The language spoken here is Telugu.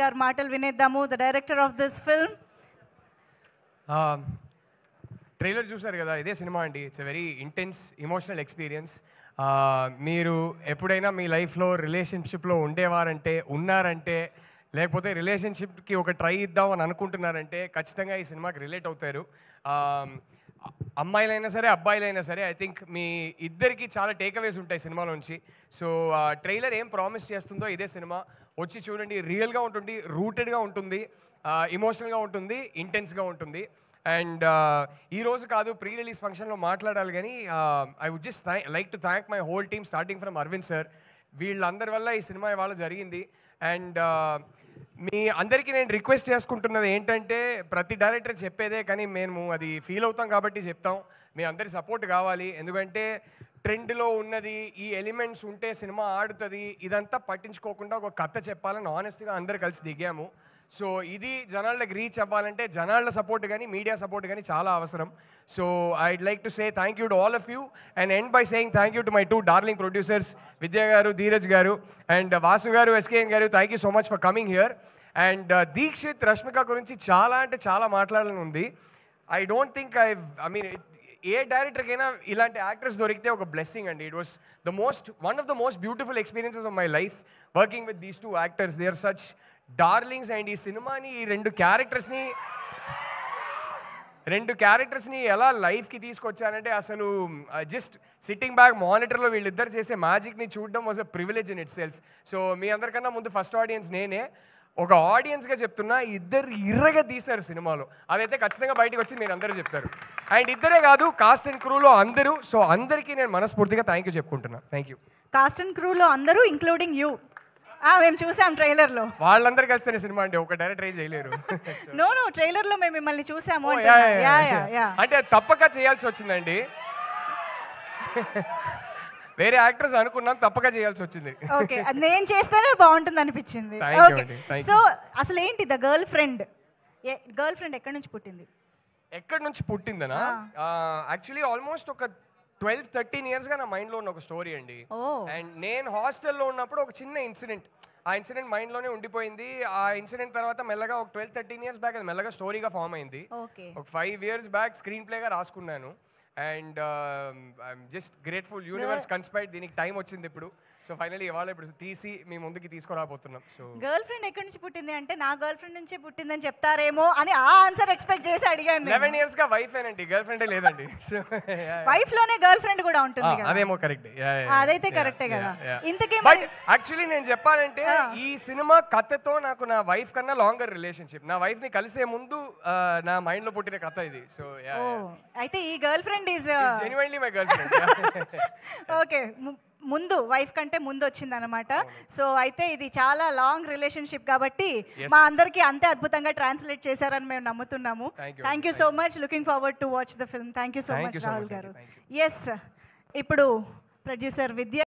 గారి మాటలు వినేద్దాము. The director of this film. Trailer చూసారు కదా, ఇదే సినిమా అండి. It's a very intense emotional experience. మీరు ఎప్పుడైనా మీ లైఫ్లో రిలేషన్షిప్లో ఉన్నారంటే లేకపోతే రిలేషన్షిప్కి ఒక ట్రై ఇద్దాం అని అనుకుంటున్నారంటే ఖచ్చితంగా ఈ సినిమాకి రిలేట్ అవుతారు. అమ్మాయిలైనా సరే అబ్బాయిలైనా సరే ఐ థింక్ మీ ఇద్దరికి చాలా టేక్అవేస్ ఉంటాయి సినిమాలోంచి. సో ట్రైలర్ ఏం ప్రామిస్ చేస్తుందో ఇదే సినిమా. వచ్చి చూడండి, రియల్గా ఉంటుంది, రూటెడ్గా ఉంటుంది, ఇమోషనల్గా ఉంటుంది, ఇంటెన్స్గా ఉంటుంది. అండ్ ఈరోజు కాదు, ప్రీ రిలీజ్ ఫంక్షన్లో మాట్లాడాలి, కానీ I would just like to thank my whole team starting from Aravind sir. వీళ్ళందరి వల్ల ఈ సినిమా ఇవాళ జరిగింది. అండ్ మీ అందరికీ నేను రిక్వెస్ట్ చేసుకుంటున్నది ఏంటంటే, ప్రతి డైరెక్టర్ చెప్పేదే, కానీ మేము అది ఫీల్ అవుతాం కాబట్టి చెప్తాం. మీ అందరి సపోర్ట్ కావాలి. ఎందుకంటే ట్రెండ్లో ఉన్నది ఈ ఎలిమెంట్స్ ఉంటే సినిమా ఆడుతుంది, ఇదంతా పట్టించుకోకుండా ఒక కథ చెప్పాలని ఆనెస్ట్గా అందరు కలిసి దిగాము. సో ఇది జనాలకు రీచ్ అవ్వాలంటే జనాల సపోర్ట్ కానీ మీడియా సపోర్ట్ కానీ చాలా అవసరం. So I'd like to say thank you to all of you and end by saying thank you to my 2 darling producers, Vidya garu, Dheeraj garu, and Vasu garu, SKN garu. Thank you so much for coming here. And Deekshith, Rashmika గురించి చాలా అంటే చాలా మాట్లాడాలని ఉంది. I don't think I mean ఏ డైరెక్టర్కైనా ఇలాంటి యాక్టర్స్ దొరికితే ఒక బ్లెస్సింగ్ అండి. It was one of the most beautiful experiences of my life working with these 2 actors. They are such darlings. And ఈ సినిమాని ఈ రెండు క్యారెక్టర్స్ని ఎలా లైఫ్కి తీసుకొచ్చానంటే, అసలు జస్ట్ సిట్టింగ్ బ్యాక్ మానిటర్లో వీళ్ళిద్దరు చేసే మ్యాజిక్ని చూడడం was a privilege in itself. So మీ అందరికన్నా ముందు ఫస్ట్ ఆడియన్స్ నేనే. ఒక ఆడియన్స్గా చెప్తున్నా, ఇద్దరు ఇర్రగా తీశారు సినిమాలో. అదైతే ఖచ్చితంగా బయటకు వచ్చి మీరు అందరూ చెప్తారు. అండ్ ఇద్దరే కాదు, కాస్ట్ అండ్ క్రూలో అందరూ. సో అందరికీ నేను మనస్ఫూర్తిగా థ్యాంక్ యూ చెప్పుకుంటున్నా. Thank you. కాస్ట్ అండ్ క్రూలో అందరూ ఇంక్లూడింగ్ యూ. మేము చూసాం ట్రైలర్లో. వాళ్ళందరూ కలిస్తేనే సినిమా అండి, ఒక డైరెక్టర్ ఏం చేయలేరు. నో ట్రైలర్లో మేము మిమ్మల్ని చూసాము. అంటే తప్పక చేయాల్సి వచ్చిందండి. వేరే యాక్టర్స్ అనుకున్నాం, తప్పక చేయాల్సి వచ్చింది. ఓకే, నేను చేస్తేనే బాగుంటుంది అనిపించింది. సో అసలు ఏంటి ద గర్ల్ ఫ్రెండ్ ఎక్కడి నుంచి పుట్టింది? ఎక్కడి నుంచి పుట్టిందనా? యాక్చువల్లీ ఆల్మోస్ట్ ఒక 12-13 ఇయర్స్గా నా మైండ్లో ఉన్న ఒక స్టోరీ అండి. అండ్ నేను హాస్టల్లో ఉన్నప్పుడు ఒక చిన్న ఇన్సిడెంట్, ఆ ఇన్సిడెంట్ మైండ్లోనే ఉండిపోయింది. ఆ ఇన్సిడెంట్ తర్వాత మెల్లగా ఒక 12-13 ఇయర్స్ బ్యాక్ అది మెల్లగా స్టోరీగా ఫామ్ అయింది. ఒక 5 ఇయర్స్ బ్యాక్ స్క్రీన్ ప్లేగా రాసుకున్నాను. And I'm just grateful, universe కన్స్పైర్డ్, దీనికి టైం వచ్చింది ఇప్పుడు. సో ఫైనల్లీ ఇవాళ ఇప్పుడు తీసి మీ ముందుకి తీసుకురాబోతున్నాం. సో గర్ల్ ఫ్రెండ్ ఎక్కడి నుంచి పుట్టింది అంటే, నా గర్ల్ ఫ్రెండ్ నుంచే పుట్టిందని చెప్తారేమో అని ఆ ఆన్సర్ ఎక్స్పెక్ట్ చేసి అడిగాను. 11 ఇయర్స్గా వైఫ్ ఏనండి, గర్ల్ ఫ్రెండే లేదండి. వైఫ్ లోనే గర్ల్ ఫ్రెండ్ కూడా ఉంటుంది. అదేమో కరెక్ట్, అదైతే కరెక్టే కదా. ఇంతకీ బట్ యాక్చువల్లీ నేను చెప్పాలంటే ఈ సినిమా కథతో నాకు నా వైఫ్ కన్నా లాంగర్ రిలేషన్షిప్. నా వైఫ్ ని కలిసే ముందు నా మైండ్ లో పుట్టిన కథ ఇది. సో అయితే ఈ girlfriend is genuinely my girlfriend. Okay, ముందు వైఫ్ కంటే ముందు వచ్చింది అనమాట. సో అయితే ఇది చాలా లాంగ్ రిలేషన్షిప్ కాబట్టి మా అందరికి అంతే అద్భుతంగా ట్రాన్స్లేట్ చేశారని మేము నమ్ముతున్నాము. Thank you so much. Looking forward to watch the film. Thank you so much Rahul garu. Yes, ఇప్పుడు ప్రొడ్యూసర్ విద్య